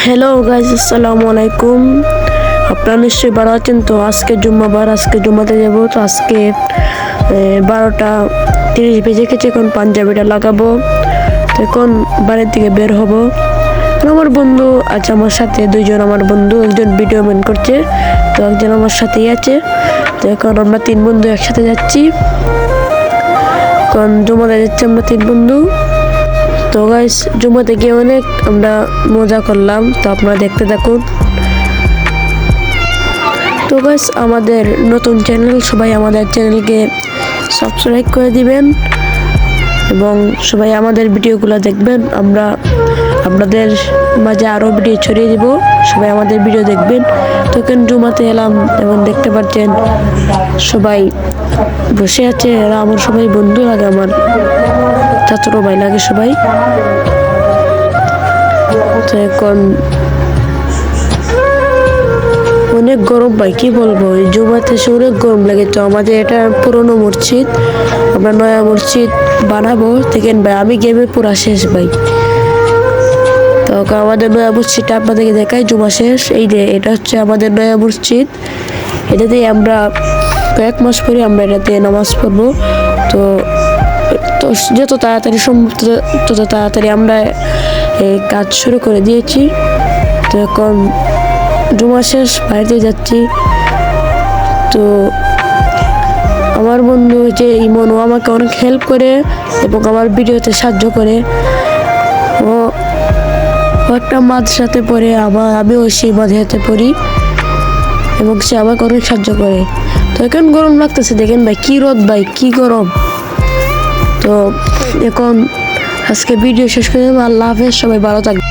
Hello guys, আসসালামু আলাইকুম। আপনারা নিশ্চয়ই ভালো আছেন। তো আজকে জুম্মাবার, আজকে জুম্মাতে যাব। তো আজকে 12:30 বেজে গেছে। এখন পাঞ্জাবিটা লাগাবো। তো এখন বাড়ির দিকে বের হব। আমার বন্ধু আছে আমার সাথে, দুইজন আমার বন্ধু, একজন ভিডিও ম্যান করছে, তো একজন আমার সাথেই আছে। তো এখন আমরা 3 বন্ধু একসাথে যাচ্ছি। এখন জুম্মাতে যাচ্ছি আমরা 3 বন্ধু। তো গাইস, জুম্মাতে গিয়ে অনেক আমরা মজা করলাম, তো আপনারা দেখতে থাকুন। তো গাইস, আমাদের নতুন চ্যানেল, সবাই আমাদের চ্যানেলকে সাবস্ক্রাইব করে দিবেন এবং সবাই আমাদের ভিডিওগুলো দেখবেন। আমরা আপনাদের মাঝে আরও ভিডিও ছড়িয়ে দিব, সবাই আমাদের ভিডিও দেখবেন। তো এখন জুম্মাতে এলাম এবং দেখতে পাচ্ছেন সবাই বসে আছে। এরা আমার সবাই বন্ধু লাগে, আমার চাচাতো ভাই লাগে সবাই। তো এখন অনেক গরম ভাই, কি বলবো, এই জুমাতে এসে অনেক গরম লাগে। তো আমাদের এটা পুরনো মসজিদ, আমরা নয়া মসজিদ বানাবো। দেখেন ভাই, আমি গেমে পুরা শেষ ভাই। তো আমাদের নয়া মসজিদটা আপনাদেরকে দেখাই, জুমা শেষ। এই যে এটা হচ্ছে আমাদের নয়া মসজিদ। এটাতেই আমরা কয়েক মাস পরে আমরা এটাতে নামাজ পড়বো। তো যত তাড়াতাড়ি সম্ভব তত তাড়াতাড়ি আমরা এই কাজ শুরু করে দিয়েছি। তো এখন জুমা শেষ, বাড়িতে যাচ্ছি। তো আমার বন্ধু যে ইমন, ও আমাকে অনেক হেল্প করে এবং আমার ভিডিওতে সাহায্য করে। ও একটা মাদ্রাসাতে পড়ে, আমিও সেই মাদ্রাসাতে পড়ি এবং সে আমাকে অনেক সাহায্য করে। তো এখন গরম লাগতেছে, দেখেন ভাই কি রোদ ভাই, কি গরম। তো এখন আজকে ভিডিও শেষ করে দেবো। আল্লাহ হাফেজ, সবাই ভালো থাকবে।